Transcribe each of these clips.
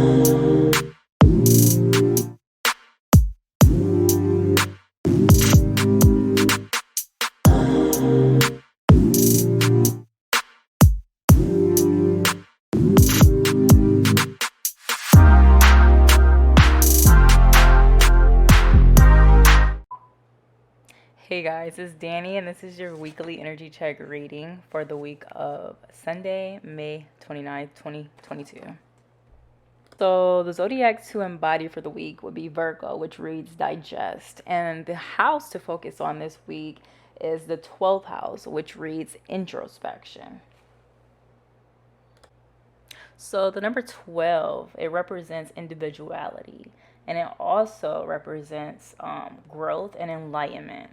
Hey guys, it's Dani and this is your weekly energy check reading for the week of Sunday, May 29th, 2022. So the zodiac to embody for the week would be Virgo, which reads digest. And the house to focus on this week is the 12th house, which reads introspection. So the number 12, it represents individuality. And it also represents growth and enlightenment.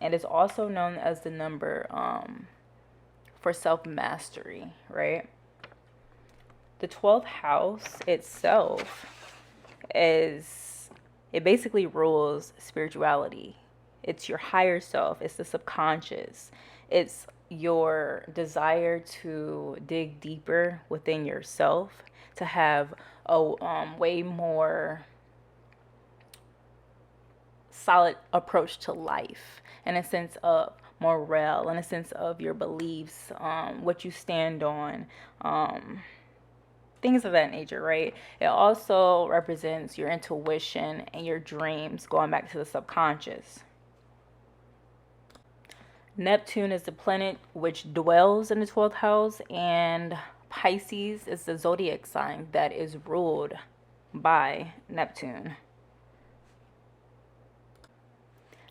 And it's also known as the number for self-mastery, right? The 12th house itself it basically rules spirituality. It's your higher self. It's the subconscious. It's your desire to dig deeper within yourself, to have a way more solid approach to life, in a sense of morale, in a sense of your beliefs, what you stand on, things of that nature, right? It also represents your intuition and your dreams, going back to the subconscious. Neptune is the planet which dwells in the 12th house, and Pisces is the zodiac sign that is ruled by Neptune.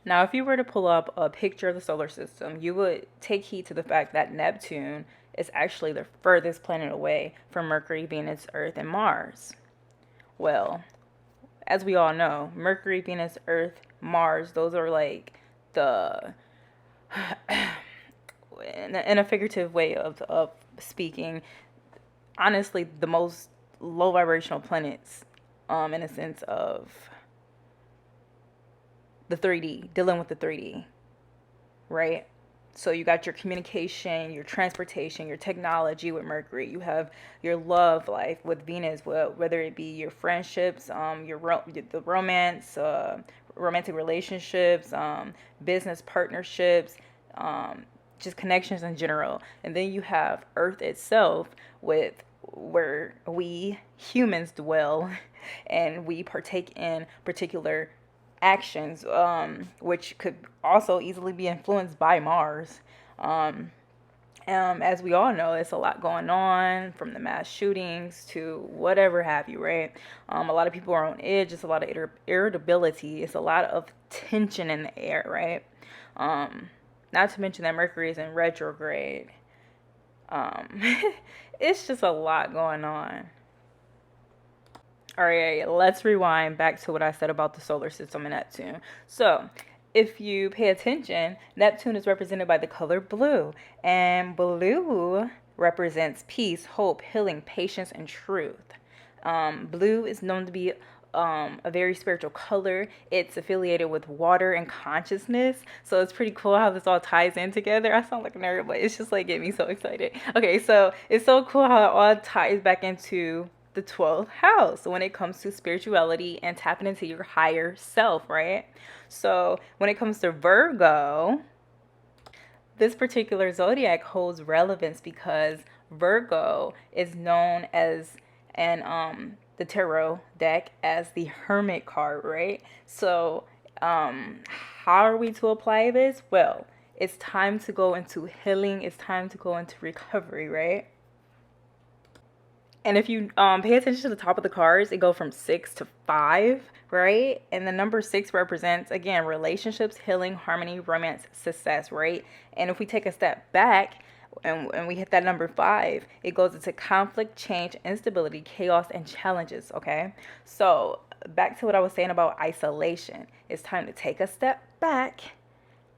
Now, if you were to pull up a picture of the solar system, you would take heed to the fact that Neptune is actually the furthest planet away from Mercury, Venus, Earth, and Mars. Well, as we all know, Mercury, Venus, Earth, Mars, those are like the, in a figurative way of speaking, honestly, the most low vibrational planets, in a sense of the 3D, dealing with the 3D, right? So you got your communication, your transportation, your technology with Mercury. You have your love life with Venus, whether it be your friendships, the romance, romantic relationships, business partnerships, just connections in general. And then you have Earth itself, with where we humans dwell, and we partake in particular actions, which could also easily be influenced by Mars. As we all know, it's a lot going on, from the mass shootings to whatever have you, right? A lot of people are on edge. It's a lot of irritability. It's a lot of tension in the air, right? Not to mention that Mercury is in retrograde. It's just a lot going on. All right, let's rewind back to what I said about the solar system and Neptune. So, if you pay attention, Neptune is represented by the color blue, and blue represents peace, hope, healing, patience, and truth. Blue is known to be a very spiritual color. It's affiliated with water and consciousness, so it's pretty cool how this all ties in together. I sound like a nerd, but it's just like getting me so excited. Okay, so it's so cool how it all ties back into the 12th house when it comes to spirituality and tapping into your higher self, right? So when it comes to Virgo, this particular zodiac holds relevance because Virgo is known as the tarot deck as the Hermit card, right? So how are we to apply this? Well, it's time to go into healing. It's time to go into recovery, right? And if you pay attention to the top of the cards, it goes from 6 to 5, right? And the number 6 represents, again, relationships, healing, harmony, romance, success, right? And if we take a step back and we hit that number 5, it goes into conflict, change, instability, chaos, and challenges, okay? So back to what I was saying about isolation. It's time to take a step back.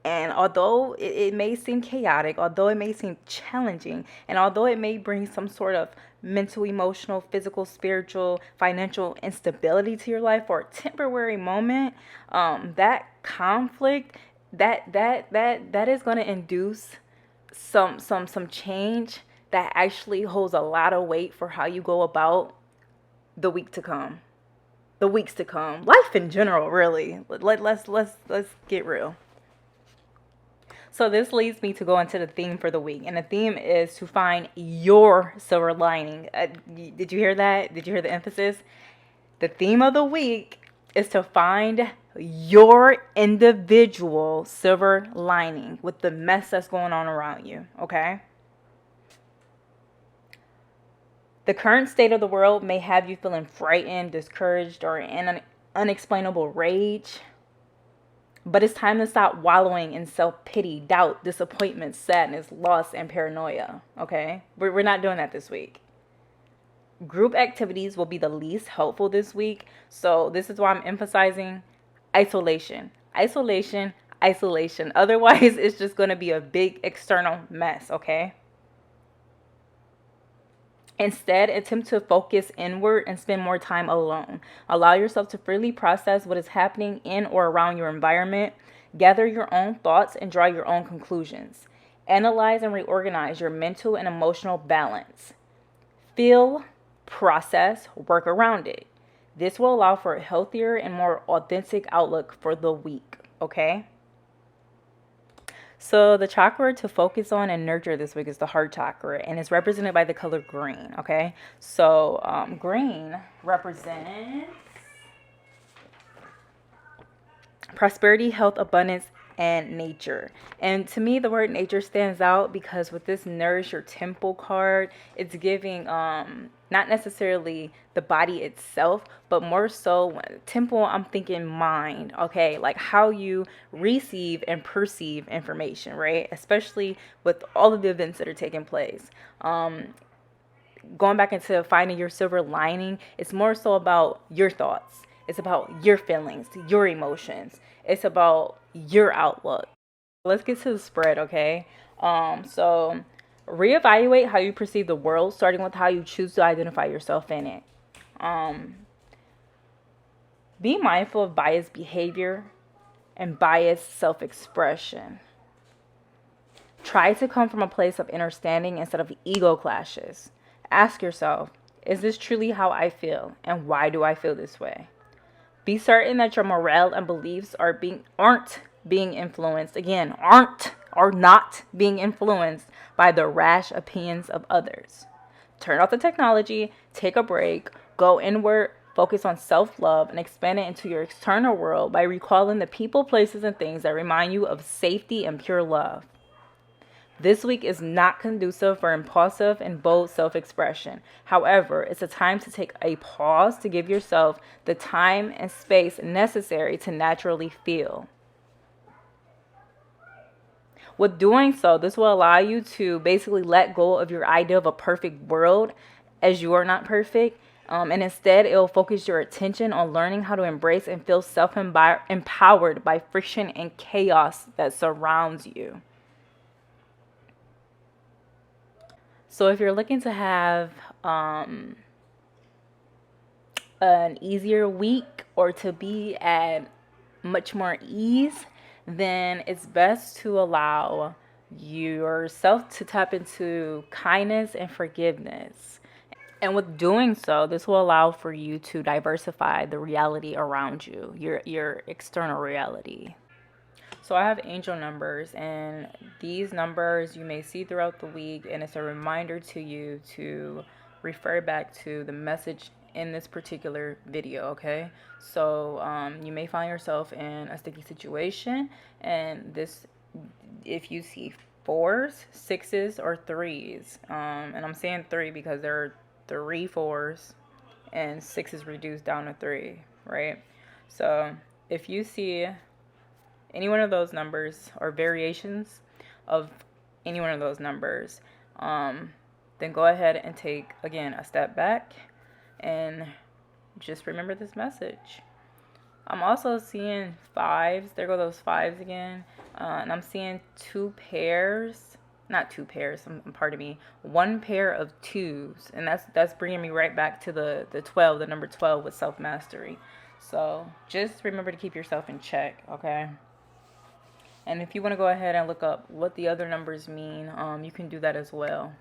And although it may seem chaotic, although it may seem challenging, and although it may bring some sort of mental, emotional, physical, spiritual, financial instability to your life for a temporary moment, that conflict, that is going to induce some change that actually holds a lot of weight for how you go about the week to come. The weeks to come. Life in general, really. Let's get real. So this leads me to go into the theme for the week. And the theme is to find your silver lining. Did you hear that? Did you hear the emphasis? The theme of the week is to find your individual silver lining with the mess that's going on around you, okay? The current state of the world may have you feeling frightened, discouraged, or in an unexplainable rage. But it's time to stop wallowing in self-pity, doubt, disappointment, sadness, loss, and paranoia, okay? We're not doing that this week. Group activities will be the least helpful this week. So this is why I'm emphasizing isolation. Isolation, isolation. Otherwise, it's just going to be a big external mess, okay? Instead, attempt to focus inward and spend more time alone. Allow yourself to freely process what is happening in or around your environment. Gather your own thoughts and draw your own conclusions. Analyze and reorganize your mental and emotional balance. Feel, process, work around it. This will allow for a healthier and more authentic outlook for the week, okay? So the chakra to focus on and nurture this week is the heart chakra, and it's represented by the color green, okay? So green represents prosperity, health, abundance, and nature. And to me, the word nature stands out because with this Nourish Your Temple card, it's giving not necessarily the body itself, but more so temple, I'm thinking mind, okay? Like how you receive and perceive information, right? Especially with all of the events that are taking place. Going back into finding your silver lining, it's more so about your thoughts. It's about your feelings, your emotions. It's about your outlook. Let's get to the spread, okay? So reevaluate how you perceive the world, starting with how you choose to identify yourself in it. Be mindful of biased behavior and biased self-expression. Try to come from a place of understanding instead of ego clashes. Ask yourself, is this truly how I feel? And why do I feel this way? Be certain that your morale and beliefs aren't being influenced. Again, are not being influenced by the rash opinions of others. Turn off the technology, take a break, go inward, focus on self-love, and expand it into your external world by recalling the people, places, and things that remind you of safety and pure love. This week is not conducive for impulsive and bold self-expression. However, it's a time to take a pause to give yourself the time and space necessary to naturally feel. With doing so, this will allow you to basically let go of your idea of a perfect world, as you are not perfect. And instead, it will focus your attention on learning how to embrace and feel self-empowered by friction and chaos that surrounds you. So if you're looking to have an easier week or to be at much more ease, then it's best to allow yourself to tap into kindness and forgiveness. And with doing so, this will allow for you to diversify the reality around you, your external reality. So I have angel numbers, and these numbers you may see throughout the week, and it's a reminder to you to refer back to the message in this particular video, okay? So you may find yourself in a sticky situation, and this, if you see 4s, 6s, or 3s, and I'm saying 3 because there are 3 4s and 6 is reduced down to 3, right? So if you see any one of those numbers or variations of any one of those numbers, then go ahead and take, again, a step back and just remember this message. I'm also seeing 5s. There go those 5s again. And I'm seeing 2 pairs. Not 2 pairs, pardon me. 1 pair of 2s. And that's bringing me right back to the 12, the number 12 with self-mastery. So just remember to keep yourself in check, okay? And if you want to go ahead and look up what the other numbers mean, you can do that as well.